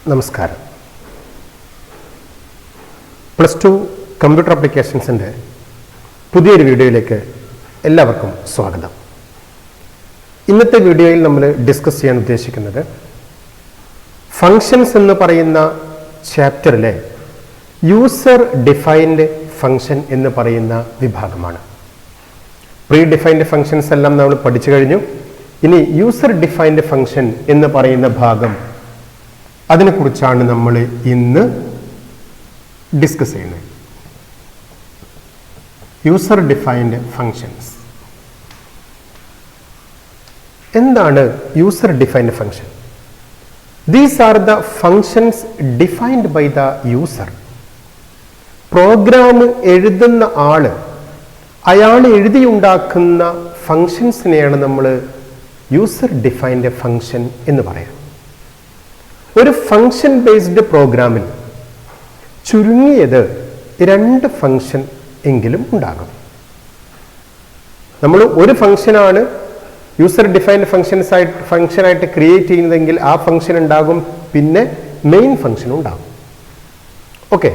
നമസ്കാരം. +2 കമ്പ്യൂട്ടർ ആപ്ലിക്കേഷൻസിൻ്റെ പുതിയൊരു വീഡിയോയിലേക്ക് എല്ലാവർക്കും സ്വാഗതം. ഇന്നത്തെ വീഡിയോയിൽ നമ്മൾ ഡിസ്കസ് ചെയ്യാൻ ഉദ്ദേശിക്കുന്നത് ഫങ്ഷൻസ് എന്ന് പറയുന്ന ചാപ്റ്ററിലെ യൂസർ ഡിഫൈൻഡ് ഫങ്ഷൻ എന്ന് പറയുന്ന വിഭാഗമാണ്. പ്രീ ഡിഫൈൻഡ് ഫങ്ഷൻസ് എല്ലാം നമ്മൾ പഠിച്ചു കഴിഞ്ഞു. ഇനി യൂസർ ഡിഫൈൻഡ് ഫങ്ഷൻ എന്ന് പറയുന്ന ഭാഗം, അതിനെക്കുറിച്ചാണ് നമ്മൾ ഇന്ന് ഡിസ്കസ് ചെയ്യുന്നത്. User defined functions. എന്താണ് user defined function? These are the functions defined by the user. Program എഴുതുന്ന അയാൾ എഴുതിയുണ്ടാക്കുന്ന ഫങ്ഷൻസിനെയാണ് നമ്മൾ യൂസർ ഡിഫൈൻഡ് ഫങ്ഷൻ എന്ന് പറയാം. ഒരു ഫങ്ഷൻ ബേസ്ഡ് പ്രോഗ്രാമിൽ ചുരുങ്ങിയത് 2 ഫങ്ഷൻ എങ്കിലും ഉണ്ടാകും. നമ്മൾ ഒരു ഫങ്ഷനാണ് യൂസർ ഡിഫൈൻഡ് ഫങ്ഷനായിട്ട് ക്രിയേറ്റ് ചെയ്യുന്നതെങ്കിൽ ആ ഫങ്ഷൻ ഉണ്ടാകും, പിന്നെ മെയിൻ ഫങ്ഷൻ ഉണ്ടാകും. ഓക്കെ,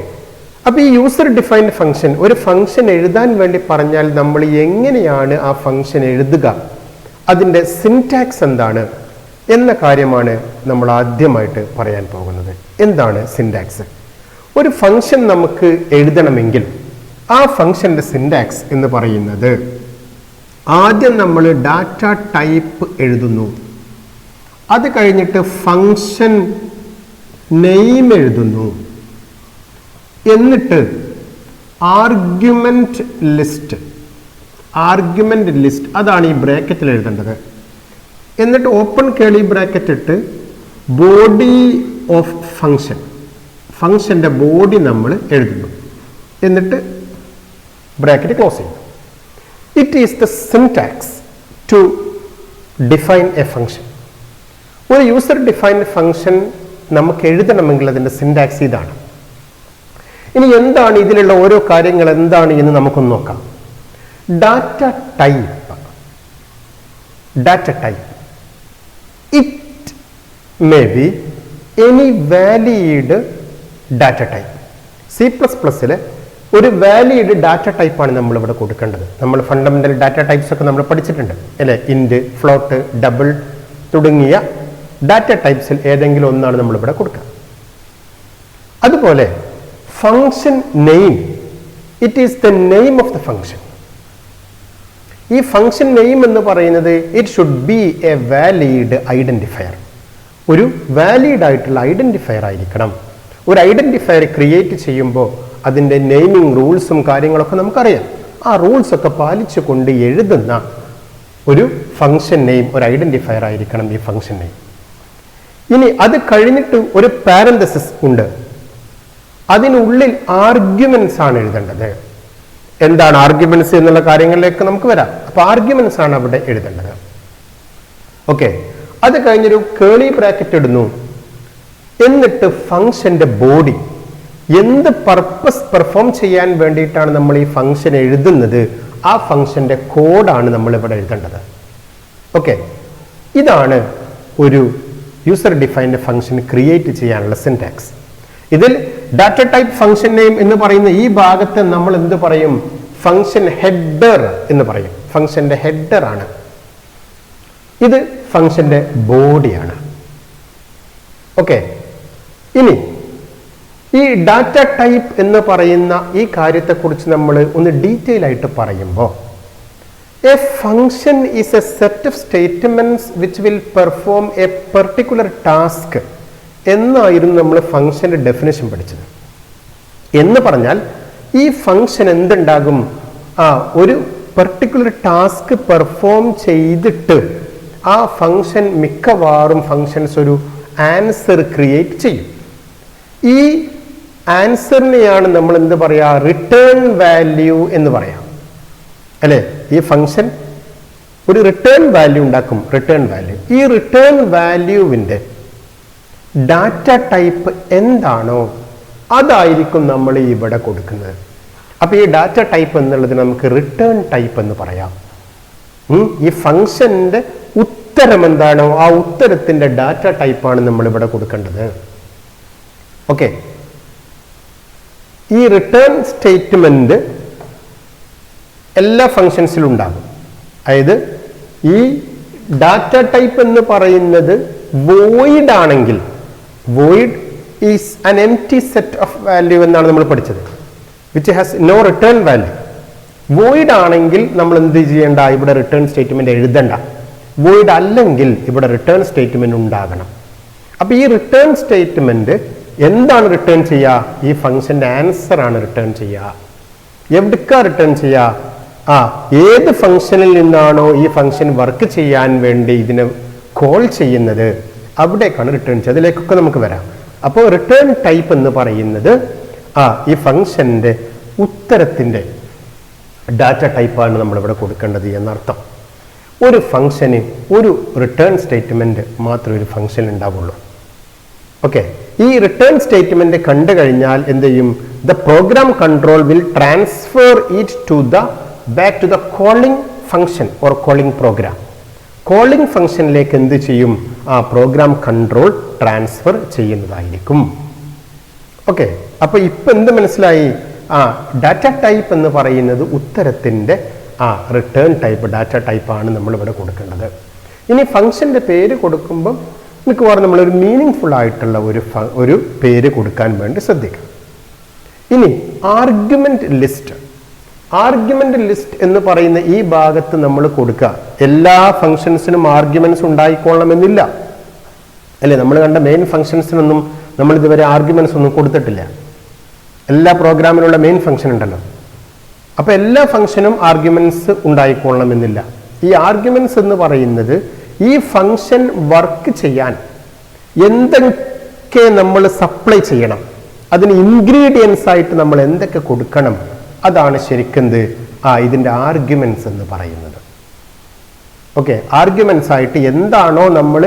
അപ്പോൾ ഈ യൂസർ ഡിഫൈൻഡ് ഫങ്ഷൻ, ഒരു ഫങ്ഷൻ എഴുതാൻ വേണ്ടി പറഞ്ഞാൽ നമ്മൾ എങ്ങനെയാണ് ആ ഫങ്ഷൻ എഴുതുക, അതിൻ്റെ സിൻടാക്സ് എന്താണ് എന്ന കാര്യമാണ് നമ്മൾ ആദ്യമായിട്ട് പറയാൻ പോകുന്നത്. എന്താണ് സിൻടാക്സ്? ഒരു ഫങ്ഷൻ നമുക്ക് എഴുതണമെങ്കിൽ ആ ഫങ്ഷൻ്റെ സിൻടാക്സ് എന്ന് പറയുന്നത്, ആദ്യം നമ്മൾ ഡാറ്റ ടൈപ്പ് എഴുതുന്നു, അത് കഴിഞ്ഞിട്ട് ഫങ്ഷൻ നെയിം എഴുതുന്നു, എന്നിട്ട് ആർഗ്യുമെന്റ് ലിസ്റ്റ് അതാണ് ഈ ബ്രാക്കറ്റിൽ എഴുതേണ്ടത്. എന്നിട്ട് ഓപ്പൺ കേളി ബ്രാക്കറ്റ് ഇട്ട് ബോഡി ഓഫ് ഫങ്ഷൻ്റെ ബോഡി നമ്മൾ എഴുതുന്നു, എന്നിട്ട് ബ്രാക്കറ്റ് ക്ലോസ് ചെയ്യുന്നു. It is the syntax to define a function. ഒരു യൂസർ ഡിഫൈൻഡ് ഫങ്ഷൻ നമുക്ക് എഴുതണമെങ്കിൽ അതിൻ്റെ സിൻടാക്സ് ഇതാണ്. ഇനി എന്താണ് ഇതിലുള്ള ഓരോ കാര്യങ്ങൾ എന്താണ് എന്ന് നമുക്കൊന്ന് നോക്കാം. Data type it may be any valid data type. C++ലെ ഒരു വാലിഡ് ഡാറ്റ ടൈപ്പാണ് നമ്മൾ ഇവിടെ കൊടുക്കേണ്ടത്. നമ്മൾ ഫണ്ടമെന്റൽ ഡാറ്റ ടൈപ്സ് ഒക്കെ നമ്മൾ പഠിച്ചിട്ടുണ്ട് അല്ലേ? ഇൻറ്റ്, ഫ്ലോട്ട്, ഡബിൾ തുടങ്ങിയ ഡാറ്റ ടൈപ്സിൽ ഏതെങ്കിലും ഒന്നാണ് നമ്മളിവിടെ കൊടുക്കുക. അതുപോലെ function name, it is the name of the function. ഈ ഫങ്ഷൻ നെയിം എന്ന് പറയുന്നത് it should be A valid identifier. ഒരു വാലിഡ് ആയിട്ടുള്ള ഐഡന്റിഫയർ ആയിരിക്കണം. ഒരു ഐഡന്റിഫയർ ക്രിയേറ്റ് ചെയ്യുമ്പോൾ അതിൻ്റെ നെയിമിംഗ് റൂൾസും കാര്യങ്ങളൊക്കെ നമുക്കറിയാം. ആ റൂൾസ് ഒക്കെ പാലിച്ചുകൊണ്ട് എഴുതുന്ന ഒരു ഫങ്ഷൻ നെയിം, ഒരു ഐഡന്റിഫയർ ആയിരിക്കണം ഈ ഫങ്ഷൻ നെയിം. ഇനി അത് കഴിഞ്ഞിട്ട് ഒരു പാരന്തസിസ് ഉണ്ട്, അതിനുള്ളിൽ ആർഗ്യുമെന്റ്സ് ആണ് എഴുതേണ്ടത്. എന്താണ് ആർഗ്യുമെന്റ്സ് എന്നുള്ള കാര്യങ്ങളിലേക്ക് നമുക്ക് വരാം. അപ്പൊ ആർഗ്യുമെന്റ്സ് ആണ് അവിടെ എഴുതേണ്ടത്. ഓക്കെ, അത് കഴിഞ്ഞൊരു കേളി ബ്രാക്കറ്റ് ഇടുന്നു, എന്നിട്ട് ഫങ്ഷന്റെ ബോഡി, എന്ത് പർപ്പസ് പെർഫോം ചെയ്യാൻ വേണ്ടിയിട്ടാണ് നമ്മൾ ഈ ഫങ്ഷൻ എഴുതുന്നത്, ആ ഫങ്ഷന്റെ കോഡാണ് നമ്മൾ ഇവിടെ എഴുതേണ്ടത്. ഓക്കെ, ഇതാണ് ഒരു യൂസർ ഡിഫൈൻഡ് ഫങ്ഷൻ ക്രിയേറ്റ് ചെയ്യാനുള്ള സിൻടാക്സ്. ഇതിൽ ഡാറ്റ ടൈപ്പ് ഫങ്ഷൻ നെയിം എന്ന് പറയുന്ന ഈ ഭാഗത്തെ നമ്മൾ എന്ത് പറയും? ഫങ്ഷൻ ഹെഡർ എന്ന് പറയും. ഫങ്ഷന്റെ ഹെഡർ ആണ് ഇത്, ഫങ്ഷന്റെ ബോഡിയാണ്. ഓക്കെ, ഇനി ഈ ഡാറ്റ ടൈപ്പ് എന്ന് പറയുന്ന ഈ കാര്യത്തെക്കുറിച്ച് നമ്മൾ ഒന്ന് ഡീറ്റെയിൽ ആയിട്ട് പറയുമ്പോൾ, A function is A set of statements which will perform A particular task എന്നായിരുന്നു നമ്മൾ ഫങ്ഷന്റെ ഡെഫിനേഷൻ പഠിച്ചത്. എന്ന് പറഞ്ഞാൽ ഈ ഫങ്ഷൻ എന്തുണ്ടാകും? ഒരു പെർട്ടിക്കുലർ ടാസ്ക് പെർഫോം ചെയ്തിട്ട് ആ ഫങ്ഷൻ മിക്കവാറും ഫങ്ഷൻസ് ഒരു ആൻസർ ക്രിയേറ്റ് ചെയ്യും. ഈ ആൻസറിനെയാണ് നമ്മൾ എന്ത് പറയാ? റിട്ടേൺ വാല്യൂ എന്ന് പറയാം അല്ലേ? ഈ ഫങ്ഷൻ ഒരു റിട്ടേൺ വാല്യൂ ഉണ്ടാക്കും, റിട്ടേൺ വാല്യൂ. ഈ റിട്ടേൺ വാല്യൂവിൻ്റെ ഡാറ്റ ടൈപ്പ് എന്താണോ അതായിരിക്കും നമ്മൾ ഇവിടെ കൊടുക്കുന്നത്. അപ്പോൾ ഈ ഡാറ്റ ടൈപ്പ് എന്നുള്ളത് നമുക്ക് റിട്ടേൺ ടൈപ്പ് എന്ന് പറയാം. ഈ ഫങ്ഷന്റെ ഉത്തരം എന്താണോ ആ ഉത്തരത്തിന്റെ ഡാറ്റ ടൈപ്പാണ് നമ്മൾ ഇവിടെ കൊടുക്കേണ്ടത്. ഓക്കെ, ഈ റിട്ടേൺ സ്റ്റേറ്റ്മെന്റ് എല്ലാ ഫങ്ഷൻസിലും ഉണ്ടാകും. അതായത് ഈ ഡാറ്റ ടൈപ്പ് എന്ന് പറയുന്നത് വോയിഡ് ആണെങ്കിൽ, void is an empty set of value എന്നാണ് നമ്മൾ പഠിച്ചത്, which has no return value. Void ആണെങ്കിൽ നമ്മൾ എന്ത് ചെയ്യേണ്ട, ഇവിടെ റിട്ടേൺ സ്റ്റേറ്റ്മെന്റ് എഴുതണ്ട. വോയിഡ് അല്ലെങ്കിൽ ഇവിടെ റിട്ടേൺ സ്റ്റേറ്റ്മെന്റ് ഉണ്ടാകണം. അപ്പൊ ഈ റിട്ടേൺ സ്റ്റേറ്റ്മെന്റ് എന്താണ് റിട്ടേൺ ചെയ്യുക? ഈ ഫംഗ്ഷന്റെ ആൻസർ ആണ് റിട്ടേൺ ചെയ്യുക. എവിടേക്കാ റിട്ടേൺ ചെയ്യുക? ഏത് ഫംഗ്ഷനിൽ നിന്നാണോ ഈ ഫംഗ്ഷൻ വർക്ക് ചെയ്യാൻ വേണ്ടി ഇതിനെ കോൾ ചെയ്യുന്നത് അവിടേക്കാണ് റിട്ടേൺ ചെയ്യുക. അതിലേക്കൊക്കെ നമുക്ക് വരാം. അപ്പോൾ റിട്ടേൺ ടൈപ്പ് എന്ന് പറയുന്നത് ഈ ഫംഗ്ഷന്റെ ഉത്തരത്തിന്റെ ഡാറ്റ ടൈപ്പാണ് നമ്മളിവിടെ കൊടുക്കേണ്ടത് എന്നർത്ഥം. ഒരു ഫംഗ്ഷന് ഒരു റിട്ടേൺ സ്റ്റേറ്റ്മെന്റ് മാത്രമേ ഒരു ഫംഗ്ഷൻ ഉണ്ടാവുള്ളൂ. ഓക്കെ, ഈ റിട്ടേൺ സ്റ്റേറ്റ്മെന്റ് കണ്ടു കഴിഞ്ഞാൽ എന്ത് ചെയ്യും? The program control will transfer it to the back to the calling function or calling program. Calling ഫംഗ്ഷനിലേക്ക് എന്ത് ചെയ്യും? പ്രോഗ്രാം കൺട്രോൾ ട്രാൻസ്ഫർ ചെയ്യുന്നതായിരിക്കും. ഓക്കെ, അപ്പൊ ഇപ്പൊ എന്ത് മനസ്സിലായി? ഡാറ്റ ടൈപ്പ് എന്ന് പറയുന്നത് ഉത്തരത്തിന്റെ റിട്ടേൺ ടൈപ്പ് ഡാറ്റ ടൈപ്പാണ് നമ്മൾ ഇവിടെ കൊടുക്കേണ്ടത്. ഇനി ഫംഗ്ഷന്റെ പേര് കൊടുക്കുമ്പോൾ മിക്കവാറും നമ്മളൊരു മീനിങ് ഫുൾ ആയിട്ടുള്ള ഒരു പേര് കൊടുക്കാൻ വേണ്ടി ശ്രദ്ധിക്കണം. ഇനി ആർഗ്യുമെന്റ് ലിസ്റ്റ്. ആർഗ്യുമെന്റ് ലിസ്റ്റ് എന്ന് പറയുന്ന ഈ ഭാഗത്ത് നമ്മൾ കൊടുക്കുക. എല്ലാ ഫംഗ്ഷൻസിനും ആർഗ്യുമെന്റ്സ് ഉണ്ടായിക്കൊള്ളണമെന്നില്ല, അല്ലേ? നമ്മൾ കണ്ട മെയിൻ ഫംഗ്ഷൻസിനൊന്നും നമ്മൾ ഇതുവരെ ആർഗ്യുമെന്റ്സ് ഒന്നും കൊടുത്തിട്ടില്ല. എല്ലാ പ്രോഗ്രാമിലുള്ള മെയിൻ ഫംഗ്ഷൻ ഉണ്ടല്ലോ. അപ്പൊ എല്ലാ ഫംഗ്ഷനും ആർഗ്യുമെന്റ്സ് ഉണ്ടായിക്കൊള്ളണമെന്നില്ല. ഈ ആർഗ്യുമെന്റ്സ് എന്ന് പറയുന്നത് ഈ ഫംഗ്ഷൻ വർക്ക് ചെയ്യാൻ എന്തൊക്കെ നമ്മൾ സപ്ലൈ ചെയ്യണം, അതിന് ഇൻഗ്രീഡിയൻസ് ആയിട്ട് നമ്മൾ എന്തൊക്കെ കൊടുക്കണം, അതാണ് ശരിക്കും ഇതിന്റെ ആർഗ്യുമെന്റ്സ് എന്ന് പറയുന്നത്. ഓക്കെ, ആർഗ്യുമെന്റ്സ് ആയിട്ട് എന്താണോ നമ്മൾ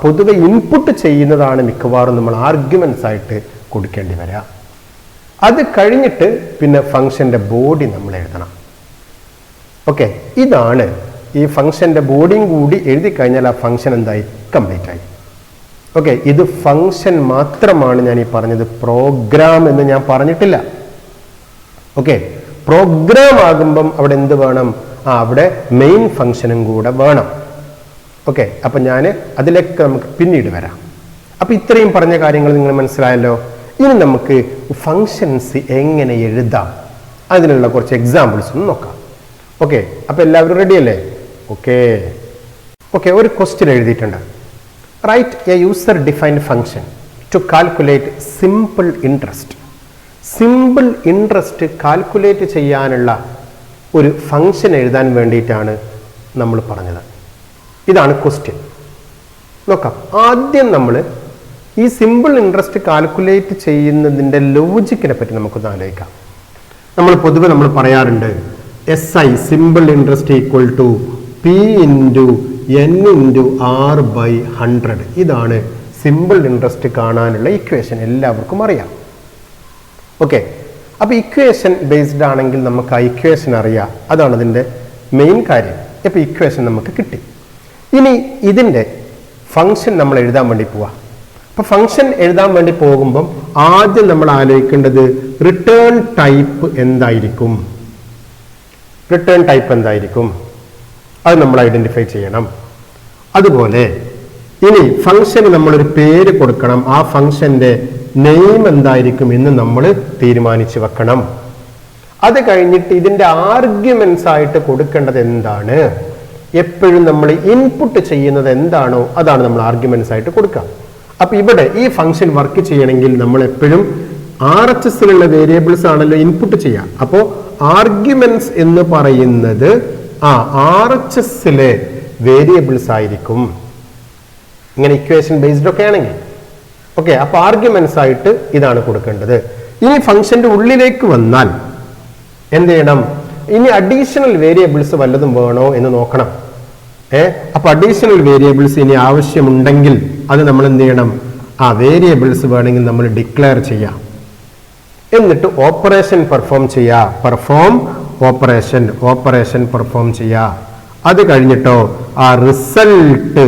പൊതുവെ ഇൻപുട്ട് ചെയ്യുന്നതാണ് മിക്കവാറും നമ്മൾ ആർഗ്യുമെന്റ്സ് ആയിട്ട് കൊടുക്കേണ്ടി വരിക. അത് കഴിഞ്ഞിട്ട് പിന്നെ ഫംഗ്ഷന്റെ ബോഡി നമ്മൾ എഴുതണം. ഓക്കെ, ഇതാണ് ഈ ഫംഗ്ഷന്റെ ബോഡിയും കൂടി എഴുതി കഴിഞ്ഞാൽ ആ ഫംഗ്ഷൻ എന്തായി? കംപ്ലീറ്റ് ആയി. ഓക്കെ, ഇത് ഫംഗ്ഷൻ മാത്രമാണ് ഞാൻ ഈ പറഞ്ഞത്, പ്രോഗ്രാം എന്ന് ഞാൻ പറഞ്ഞിട്ടില്ല. ഓക്കെ, പ്രോഗ്രാം ആകുമ്പം അവിടെ എന്ത് വേണം? അവിടെ മെയിൻ ഫംഗ്ഷനും കൂടെ വേണം. ഓക്കെ, അപ്പൊ ഞാൻ അതിലേക്ക് നമുക്ക് പിന്നീട് വരാം. അപ്പൊ ഇത്രയും പറഞ്ഞ കാര്യങ്ങൾ നിങ്ങൾ മനസ്സിലായല്ലോ. ഇനി നമുക്ക് ഫങ്ഷൻസ് എങ്ങനെ എഴുതാം അതിനുള്ള കുറച്ച് എക്സാമ്പിൾസ് ഒന്ന് നോക്കാം. ഓക്കെ, അപ്പൊ എല്ലാവരും റെഡി അല്ലേ? ഓക്കെ, ഒരു ക്വസ്റ്റ്യൻ എഴുതിയിട്ടുണ്ട്. Write a user defined function to calculate simple interest. Simple interest calculate ചെയ്യാനുള്ള ഒരു ഫംഗ്ഷൻ എഴുതാൻ വേണ്ടിയിട്ടാണ് നമ്മൾ പറഞ്ഞത്. ഇതാണ് ക്വസ്റ്റ്യൻ. നോക്കാം. ആദ്യം നമ്മൾ ഈ സിമ്പിൾ ഇൻട്രസ്റ്റ് കാൽക്കുലേറ്റ് ചെയ്യുന്നതിൻ്റെ ലോജിക്കിനെ പറ്റി നമുക്കൊന്ന് ആലോചിക്കാം. പൊതുവെ നമ്മൾ പറയാറുണ്ട് SI simple interest equal to P into N into R/100. ഇതാണ് സിമ്പിൾ ഇൻട്രസ്റ്റ് കാണാനുള്ള ഇക്വേഷൻ, എല്ലാവർക്കും അറിയാം. ഓക്കെ, അപ്പോൾ ഇക്വേഷൻ ബേസ്ഡ് ആണെങ്കിൽ നമുക്ക് ആ ഇക്വേഷൻ അറിയാം, അതാണ് അതിൻ്റെ മെയിൻ കാര്യം. അപ്പോൾ ഇക്വേഷൻ നമുക്ക് കിട്ടി. ഇനി ഇതിൻ്റെ ഫംഗ്ഷൻ നമ്മൾ എഴുതാൻ വേണ്ടി പോവാം. അപ്പോൾ ഫംഗ്ഷൻ എഴുതാൻ വേണ്ടി പോകുമ്പം ആദ്യം നമ്മൾ ആലോചിക്കേണ്ടത് റിട്ടേൺ ടൈപ്പ് എന്തായിരിക്കും. റിട്ടേൺ ടൈപ്പ് എന്തായിരിക്കും അത് നമ്മൾ ഐഡന്റിഫൈ ചെയ്യണം. അതുപോലെ ഇനി ഫംഗ്ഷന് നമ്മളൊരു പേര് കൊടുക്കണം. ആ ഫംഗ്ഷന്റെ നെയിം എന്തായിരിക്കും എന്ന് നമ്മൾ തീരുമാനിച്ചു വെക്കണം. അത് കഴിഞ്ഞിട്ട് ഇതിന്റെ ആർഗ്യുമെന്റ്സ് ആയിട്ട് കൊടുക്കേണ്ടത് എന്താണ്, എപ്പോഴും നമ്മൾ ഇൻപുട്ട് ചെയ്യുന്നത് എന്താണോ അതാണ് നമ്മൾ ആർഗ്യുമെന്റ്സ് ആയിട്ട് കൊടുക്കുക. അപ്പൊ ഇവിടെ ഈ ഫംഗ്ഷൻ വർക്ക് ചെയ്യണമെങ്കിൽ നമ്മൾ എപ്പോഴും RHSലുള്ള വേരിയബിൾസ് ആണല്ലോ ഇൻപുട്ട് ചെയ്യുക. അപ്പോൾ ആർഗ്യുമെന്റ്സ് എന്ന് പറയുന്നത് RHSലെ വേരിയബിൾസ് ആയിരിക്കും, ഇങ്ങനെ ഇക്വേഷൻ ബേസ്ഡ് ഒക്കെ ആണെങ്കിൽ. ഓക്കെ, അപ്പൊ ആർഗ്യുമെന്റ്സ് ആയിട്ട് ഇതാണ് കൊടുക്കേണ്ടത്. ഇനി ഫംഗ്ഷന്റെ ഉള്ളിലേക്ക് വന്നാൽ എന്ത് ചെയ്യണം? ഇനി അഡീഷണൽ വേരിയബിൾസ് വല്ലതും വേണോ എന്ന് നോക്കണം. അപ്പൊ അഡീഷണൽ വേരിയബിൾസ് ഇനി ആവശ്യമുണ്ടെങ്കിൽ അത് നമ്മൾ എന്ത് ചെയ്യണം? ആ വേരിയബിൾസ് വേണമെങ്കിൽ നമ്മൾ ഡിക്ലെയർ ചെയ്യാം. എന്നിട്ട് ഓപ്പറേഷൻ പെർഫോം ചെയ്യാം. ഓപ്പറേഷൻ പെർഫോം ചെയ്യാം. അത് കഴിഞ്ഞിട്ടോ ആ റിസൾട്ട്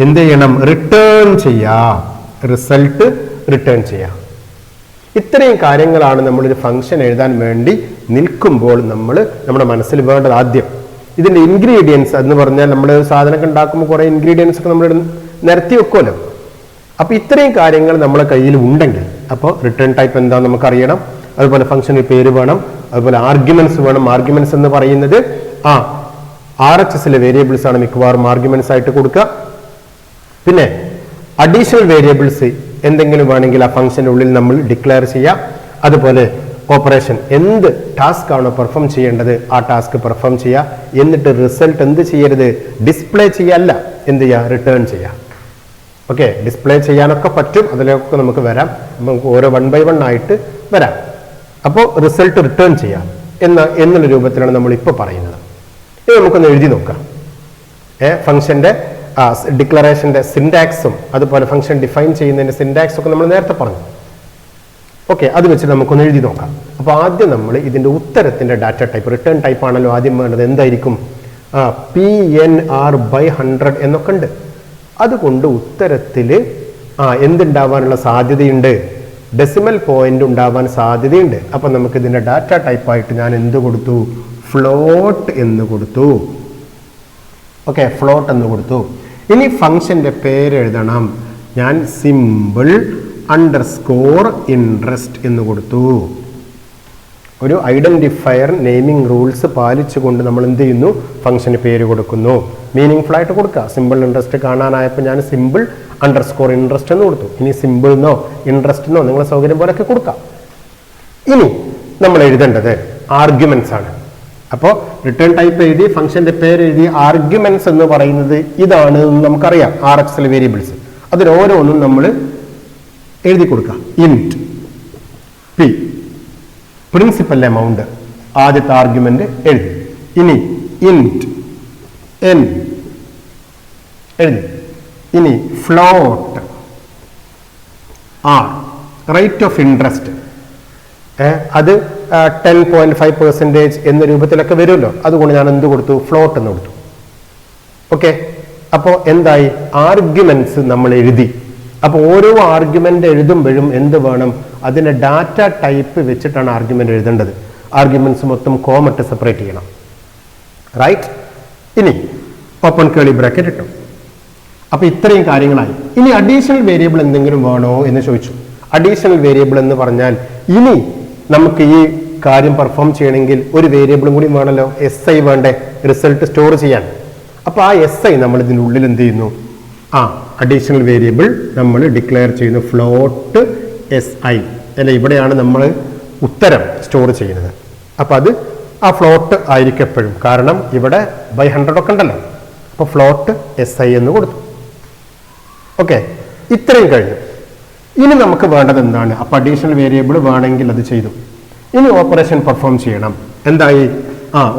എന്ത് ചെയ്യണം? റിട്ടേൺ ചെയ്യാം. ഇത്രയും കാര്യങ്ങളാണ് നമ്മളൊരു ഫംഗ്ഷൻ എഴുതാൻ വേണ്ടി നിൽക്കുമ്പോൾ നമ്മുടെ മനസ്സിൽ വേണ്ടത്. ആദ്യം ഇതിൻ്റെ ഇൻഗ്രീഡിയൻസ് എന്ന് പറഞ്ഞാൽ നമ്മൾ സാധനമൊക്കെ ഉണ്ടാക്കുമ്പോൾ കുറേ ഇൻഗ്രീഡിയൻസ് ഒക്കെ നമ്മൾ നിരത്തി വെക്കുമല്ലോ. അപ്പോൾ ഇത്രയും കാര്യങ്ങൾ നമ്മളെ കയ്യിൽ ഉണ്ടെങ്കിൽ അപ്പോൾ റിട്ടേൺ ടൈപ്പ് എന്താണെന്ന് നമുക്കറിയണം. അതുപോലെ ഫംഗ്ഷന് പേര് വേണം, അതുപോലെ ആർഗ്യുമെന്റ്സ് വേണം. ആർഗ്യുമെന്റ്സ് എന്ന് പറയുന്നത് RHSലെ വേരിയബിൾസ് ആണ് മിക്കവാറും ആർഗ്യുമെന്റ്സ് ആയിട്ട് കൊടുക്കുക. പിന്നെ അഡീഷണൽ വേരിയബിൾസ് എന്തെങ്കിലും വേണമെങ്കിൽ ആ ഫംഗ്ഷൻ്റെ ഉള്ളിൽ നമ്മൾ ഡിക്ലെയർ ചെയ്യുക. അതുപോലെ ഓപ്പറേഷൻ എന്ത് ടാസ്ക് ആണോ പെർഫോം ചെയ്യേണ്ടത് ആ ടാസ്ക് പെർഫോം ചെയ്യുക. എന്നിട്ട് റിസൾട്ട് എന്ത് ചെയ്യരുത്, ഡിസ്പ്ലേ ചെയ്യല്ല, എന്ത് ചെയ്യുക, റിട്ടേൺ ചെയ്യുക. ഓക്കെ, ഡിസ്പ്ലേ ചെയ്യാനൊക്കെ പറ്റും, അതിലൊക്കെ നമുക്ക് വരാം. നമുക്ക് ഓരോ 1 by 1 ആയിട്ട് വരാം. അപ്പോൾ റിസൾട്ട് റിട്ടേൺ ചെയ്യാം എന്നുള്ള രൂപത്തിലാണ് നമ്മൾ ഇപ്പോൾ പറയുന്നത്. ഇത് നമുക്കൊന്ന് എഴുതി നോക്കാം. ഫംഗ്ഷൻ്റെ ഡിക്ലറേഷൻ്റെ സിൻടാക്സും അതുപോലെ ഫംഗ്ഷൻ ഡിഫൈൻ ചെയ്യുന്നതിൻ്റെ സിൻടാക്സും ഒക്കെ നമ്മൾ നേരത്തെ പറഞ്ഞു. ഓക്കെ, അത് വെച്ച് നമുക്കൊന്ന് എഴുതി നോക്കാം. അപ്പോൾ ആദ്യം നമ്മൾ ഇതിൻ്റെ ഉത്തരത്തിൻ്റെ ഡാറ്റ ടൈപ്പ്, റിട്ടേൺ ടൈപ്പ് ആണല്ലോ ആദ്യം വേണ്ടത്. എന്തായിരിക്കും? PNR/100 എന്നൊക്കെ ഉണ്ട്. അതുകൊണ്ട് ഉത്തരത്തിൽ എന്തുണ്ടാവാനുള്ള സാധ്യതയുണ്ട്? ഡെസിമൽ പോയിന്റ് ഉണ്ടാവാൻ സാധ്യതയുണ്ട്. അപ്പം നമുക്ക് ഇതിൻ്റെ ഡാറ്റ ടൈപ്പായിട്ട് ഞാൻ എന്ത് കൊടുത്തു? ഫ്ലോട്ട് എന്ന് കൊടുത്തു. ഓക്കെ, ഫ്ലോട്ട് എന്ന് കൊടുത്തു. ഇനി ഫംഗ്ഷൻ്റെ പേര് എഴുതണം. ഞാൻ simple_interest എന്ന് കൊടുത്തു. ഒരു ഐഡന്റിഫയർ നെയിമിംഗ് റൂൾസ് പാലിച്ചുകൊണ്ട് നമ്മൾ എന്ത് ചെയ്യുന്നു? ഫംഗ്ഷന് പേര് കൊടുക്കുന്നു. മീനിങ് ഫുൾ ആയിട്ട് കൊടുക്കുക. സിമ്പിൾ ഇൻട്രസ്റ്റ് കാണാനായപ്പോൾ ഞാൻ simple_interest എന്ന് കൊടുത്തു. ഇനി സിമ്പിൾ എന്നോ ഇൻട്രസ്റ്റ് എന്നോ നിങ്ങളെ സൗകര്യം പോലെയൊക്കെ കൊടുക്കാം. ഇനി നമ്മൾ എഴുതേണ്ടത് ആർഗ്യുമെന്റ്സ് ആണ്. അപ്പോൾ റിട്ടേൺ ടൈപ്പ് എഴുതി, ഫംഗ്ഷന്റെ പേര് എഴുതി, ആർഗ്യുമെന്റ്സ് എന്ന് പറയുന്നത് ഇതാണ് നമുക്കറിയാം. RHSലെ വേരിയബിൾസ് അതിലോരോന്നും നമ്മൾ എഴുതി കൊടുക്കുക. int p പ്രിൻസിപ്പൽ എമൗണ്ട് ആദ്യത്തെ ആർഗ്യുമെന്റ് എഴുതി. ഇനി int n എഴുതി. ഇനി float r rate of interest അത് 10.5% എന്ന രൂപത്തിലൊക്കെ വരുമല്ലോ. അതുകൊണ്ട് ഞാൻ എന്ത് കൊടുത്തു? ഫ്ലോട്ട് എന്ന് കൊടുത്തു. ഓക്കെ, അപ്പോൾ എന്തായി? ആർഗ്യുമെന്റ്സ് നമ്മൾ എഴുതി. അപ്പോൾ ഓരോ ആർഗ്യുമെന്റ് എഴുതുമ്പോഴും എന്ത് വേണം? അതിന്റെ ഡാറ്റ ടൈപ്പ് വെച്ചിട്ടാണ് ആർഗ്യുമെന്റ് എഴുതേണ്ടത്. ആർഗ്യുമെന്റ്സ് മൊത്തം കോമട്ട് സെപ്പറേറ്റ് ചെയ്യണം. റൈറ്റ്? ഇനി ഓപ്പൺ കേളി ബ്രാക്കറ്റ് ഇട്ടു. അപ്പോൾ ഇത്രയും കാര്യങ്ങളായി. ഇനി അഡീഷണൽ വേരിയബിൾ എന്തെങ്കിലും വേണോ എന്ന് ചോദിച്ചു. അഡീഷണൽ വേരിയബിൾ എന്ന് പറഞ്ഞാൽ ഇനി നമുക്ക് ഈ കാര്യം പെർഫോം ചെയ്യണമെങ്കിൽ ഒരു വേരിയബിളും കൂടി വേണമല്ലോ. SI വേണ്ടേ റിസൾട്ട് സ്റ്റോർ ചെയ്യാൻ. അപ്പോൾ ആ SI നമ്മൾ ഇതിനുള്ളിൽ എന്ത് ചെയ്യുന്നു? അഡീഷണൽ വേരിയബിൾ നമ്മൾ ഡിക്ലെയർ ചെയ്യുന്നു. ഫ്ലോട്ട് SI അല്ലെ, ഇവിടെയാണ് നമ്മൾ ഉത്തരം സ്റ്റോർ ചെയ്യുന്നത്. അപ്പം അത് ആ ഫ്ലോട്ട് ആയിരിക്കും എപ്പോഴും. കാരണം ഇവിടെ /100 ഒക്കെ ഉണ്ടല്ലോ. അപ്പോൾ ഫ്ലോട്ട് SI എന്ന് കൊടുത്തു. ഓക്കെ, ഇത്രയും കഴിഞ്ഞു. ഇനി നമുക്ക് വേണ്ടത് എന്താണ്? അപ്പോൾ അഡീഷണൽ വേരിയബിൾ വേണമെങ്കിൽ അത് ചെയ്തു. ഇനി ഓപ്പറേഷൻ പെർഫോം ചെയ്യണം. എന്തായി?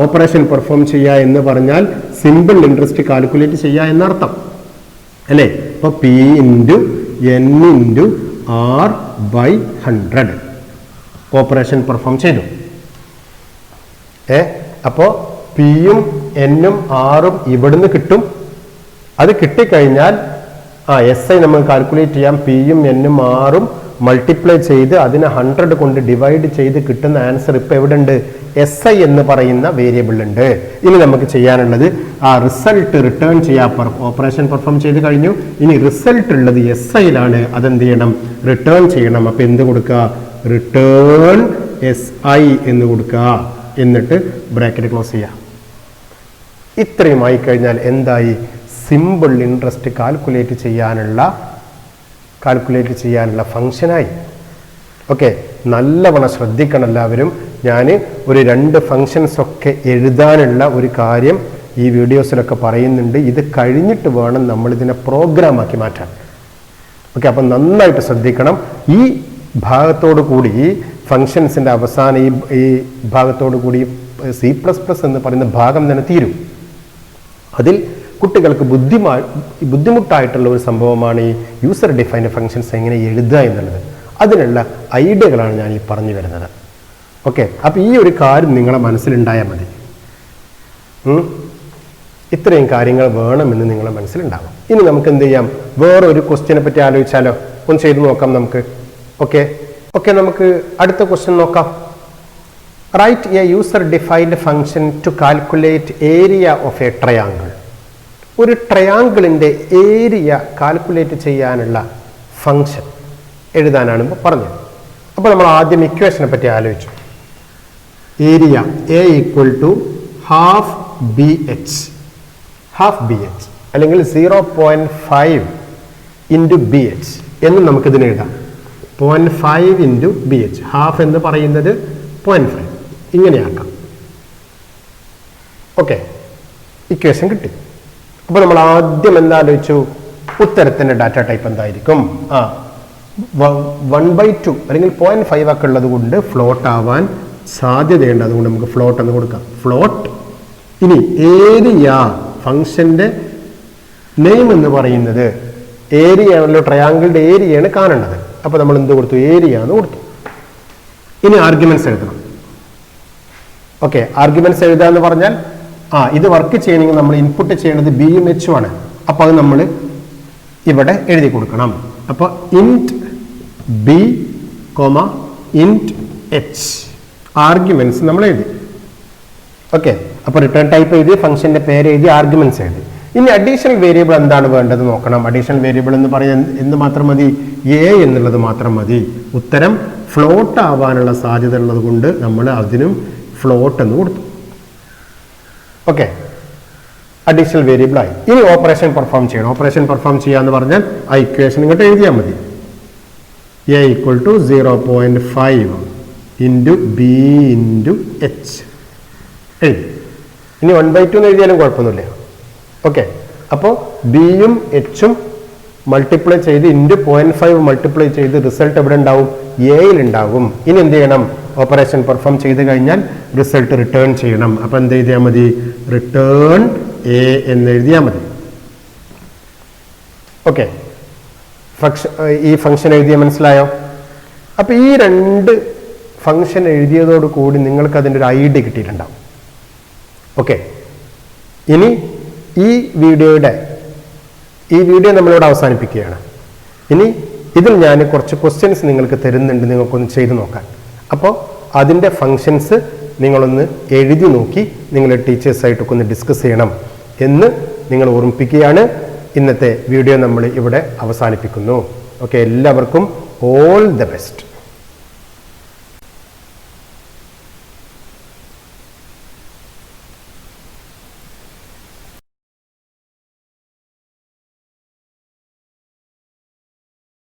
ഓപ്പറേഷൻ പെർഫോം ചെയ്യുക എന്ന് പറഞ്ഞാൽ സിമ്പിൾ ഇൻട്രസ്റ്റ് കാൽക്കുലേറ്റ് ചെയ്യുക എന്നർത്ഥം അല്ലേ? അപ്പോൾ P × N × R/100 operation perform ചെയ്തു. അപ്പോൾ P-യും N-ഉം R-ഉം ഇവിടുന്ന് കിട്ടും. അത് കിട്ടിക്കഴിഞ്ഞാൽ SI നമ്മൾ കാൽക്കുലേറ്റ് ചെയ്യാം. P-യും N-ഉം R-ഉം മൾട്ടിപ്ലൈ ചെയ്ത് അതിനെ 100 കൊണ്ട് ഡിവൈഡ് ചെയ്ത് കിട്ടുന്ന ആൻസർ ഇപ്പം എവിടെ ഉണ്ട്? SI എന്ന് പറയുന്ന വേരിയബിൾ ഉണ്ട്. ഇനി നമുക്ക് ചെയ്യാനുള്ളത് ആ റിസൾട്ട് റിട്ടേൺ ചെയ്യാൻ. ഓപ്പറേഷൻ പെർഫോം ചെയ്ത് കഴിഞ്ഞു. ഇനി റിസൾട്ട് ഉള്ളത് SI-ലാണ്. അതെന്ത് ചെയ്യണം? റിട്ടേൺ ചെയ്യണം. അപ്പം എന്ത് കൊടുക്കുക? റിട്ടേൺ SI എന്ന് കൊടുക്കുക. എന്നിട്ട് ബ്രാക്കറ്റ് ക്ലോസ് ചെയ്യുക. ഇത്രയും ആയി കഴിഞ്ഞാൽ എന്തായി? സിമ്പിൾ ഇൻട്രസ്റ്റ് കാൽക്കുലേറ്റ് ചെയ്യാനുള്ള ഫംഗ്ഷനായി. ഓക്കെ, നല്ലവണ്ണം ശ്രദ്ധിക്കണം എല്ലാവരും. ഞാൻ ഒരു 2 ഫങ്ഷൻസ് ഒക്കെ എഴുതാനുള്ള ഒരു കാര്യം ഈ വീഡിയോസിലൊക്കെ പറയുന്നുണ്ട്. ഇത് കഴിഞ്ഞിട്ട് വേണം നമ്മളിതിനെ പ്രോഗ്രാമാക്കി മാറ്റാൻ. ഓക്കെ, അപ്പം നന്നായിട്ട് ശ്രദ്ധിക്കണം. ഈ ഭാഗത്തോടു കൂടി, ഈ ഫങ്ഷൻസിൻ്റെ അവസാനം ഈ ഭാഗത്തോടു കൂടി C++ എന്ന് പറയുന്ന ഭാഗം തന്നെ തീരും. അതിൽ കുട്ടികൾക്ക് ബുദ്ധിമുട്ടായിട്ടുള്ള ഒരു സംഭവമാണ് ഈ യൂസർ ഡിഫൈൻഡ് ഫങ്ഷൻസ് എങ്ങനെ എഴുതുക എന്നുള്ളത്. അതിനുള്ള ഐഡിയകളാണ് ഞാൻ ഈ പറഞ്ഞു വരുന്നത്. ഓക്കെ, അപ്പോൾ ഈ ഒരു കാര്യം നിങ്ങളെ മനസ്സിലുണ്ടായാൽ മതി. ഇത്രയും കാര്യങ്ങൾ വേണമെന്ന് നിങ്ങളെ മനസ്സിലുണ്ടാവും. ഇനി നമുക്ക് എന്ത് ചെയ്യാം? വേറൊരു ക്വസ്റ്റ്യനെ പറ്റി ആലോചിച്ചാലോ? ഒന്ന് ചെയ്തു നോക്കാം നമുക്ക്. ഓക്കെ, ഓക്കെ, നമുക്ക് അടുത്ത ക്വസ്റ്റ്യൻ നോക്കാം. Write a user defined function to calculate area of a triangle. ഒരു ട്രയാങ്കിളിൻ്റെ ഏരിയ കാൽക്കുലേറ്റ് ചെയ്യാനുള്ള ഫംഗ്ഷൻ എഴുതാനാണ് ഇപ്പോൾ പറഞ്ഞത്. അപ്പോൾ നമ്മൾ ആദ്യം ഇക്വേഷനെ പറ്റി ആലോചിച്ചു. Area A equal to half B H അല്ലെങ്കിൽ 0.5 ഇൻറ്റു ബി എച്ച് എന്ന് നമുക്കിതിന് എഴുതാം. 0.5 ഇൻറ്റു ബി എച്ച്, ഹാഫ് എന്ന് പറയുന്നത് 0.5, ഇങ്ങനെയാക്കാം. ഓക്കെ, ഇക്വേഷൻ കിട്ടി. അപ്പോൾ നമ്മൾ ആദ്യം എന്താലോചിച്ചു, ഉത്തരത്തിൻ്റെ ഡാറ്റ ടൈപ്പ് എന്തായിരിക്കും? 1/2 അല്ലെങ്കിൽ 0.5 ഒക്കെ ഉള്ളത് കൊണ്ട് ഫ്ലോട്ട് ആവാൻ സാധ്യതയുണ്ട്. അതുകൊണ്ട് നമുക്ക് ഫ്ലോട്ട് എന്ന് കൊടുക്കാം. ഫ്ലോട്ട്. ഇനി ഏരിയ, ഫംഗ്ഷൻ്റെ നെയിം എന്ന് പറയുന്നത് ഏരിയ ആണല്ലോ, ട്രയാങ്കിളിൻ്റെ ഏരിയയാണ് കാണേണ്ടത്. അപ്പോൾ നമ്മൾ എന്ത് കൊടുത്തു? ഏരിയ എന്ന് കൊടുത്തു. ഇനി ആർഗ്യുമെന്റ്സ് എഴുതണം. ഓക്കെ, ആർഗ്യുമെന്റ്സ് എഴുതുക എന്ന് പറഞ്ഞാൽ ഇത് വർക്ക് ചെയ്യണമെങ്കിൽ നമ്മൾ ഇൻപുട്ട് ചെയ്യേണ്ടത് ബിയും എച്ചും ആണ്. അപ്പോൾ അത് നമ്മൾ ഇവിടെ എഴുതി കൊടുക്കണം. അപ്പോൾ ഇൻറ്റ് ബി ഇൻറ്റ് എച്ച് ആർഗ്യുമെന്റ്സ് നമ്മൾ എഴുതി. ഓക്കെ, അപ്പോൾ റിട്ടേൺ ടൈപ്പ് എഴുതി, ഫംഗ്ഷന്റെ പേര് എഴുതി, ആർഗ്യുമെന്റ്സ് എഴുതി. ഇനി അഡീഷണൽ വേരിയബിൾ എന്താണ് വേണ്ടത് നോക്കണം. അഡീഷണൽ വേരിയബിൾ എന്ന് പറയാൻ എന്ത് മാത്രം മതി? എ എന്നുള്ളത് മാത്രം മതി. ഉത്തരം ഫ്ലോട്ട് ആവാനുള്ള സാധ്യത ഉള്ളത് കൊണ്ട് നമ്മൾ അതിനും ഫ്ലോട്ട് എന്ന് കൊടുത്തു. ഓക്കെ, അഡീഷണൽ വേരിയബിൾ ആയി. ഇനി ഓപ്പറേഷൻ പെർഫോം ചെയ്യണം. ഓപ്പറേഷൻ പെർഫോം ചെയ്യാന്ന് പറഞ്ഞാൽ ആ ഇക്വേഷൻ ഇങ്ങോട്ട് എഴുതിയാൽ മതി. A equal to 0.5 into B into H എഴുതി. ഇനി 1/2 എന്ന് എഴുതിയാലും കുഴപ്പമൊന്നുമില്ല. ഓക്കെ, അപ്പോൾ ബിയും എച്ചും മൾട്ടിപ്ലൈ ചെയ്ത് ഇൻറ്റു 0.5 മൾട്ടിപ്ലൈ ചെയ്ത് റിസൾട്ട് എവിടെ ഉണ്ടാവും? എയിൽ ഉണ്ടാകും. ഇനി എന്ത് ചെയ്യണം? ഓപ്പറേഷൻ പെർഫോം ചെയ്ത് കഴിഞ്ഞാൽ റിസൾട്ട് റിട്ടേൺ ചെയ്യണം. അപ്പോൾ എന്ത് എഴുതിയാൽ മതി? റിട്ടേൺ എ എന്ന് എഴുതിയാൽ മതി. ഓക്കെ, ഈ ഫംഗ്ഷൻ എഴുതിയ മനസ്സിലായോ? അപ്പോൾ ഈ രണ്ട് ഫംഗ്ഷൻ എഴുതിയതോട് കൂടി നിങ്ങൾക്ക് അതിൻ്റെ ഒരു ഐഡിയ കിട്ടിയിട്ടുണ്ടാവും. ഓക്കെ, ഇനി ഈ വീഡിയോ നമ്മളിവിടെ അവസാനിപ്പിക്കുകയാണ്. ഇനി ഇതിൽ ഞാൻ കുറച്ച് ക്വസ്റ്റ്യൻസ് നിങ്ങൾക്ക് തരുന്നുണ്ട്, നിങ്ങൾക്കൊന്ന് ചെയ്ത് നോക്കാൻ. അപ്പോൾ അതിൻ്റെ ഫങ്ഷൻസ് നിങ്ങളൊന്ന് എഴുതി നോക്കി നിങ്ങൾ ടീച്ചേഴ്സായിട്ടൊക്കെ ഒന്ന് ഡിസ്കസ് ചെയ്യണം എന്ന് നിങ്ങൾ ഓർമ്മിപ്പിക്കുകയാണ്. ഇന്നത്തെ വീഡിയോ നമ്മൾ ഇവിടെ അവസാനിപ്പിക്കുന്നു. ഓക്കെ, എല്ലാവർക്കും ഓൾ ദ ബെസ്റ്റ്.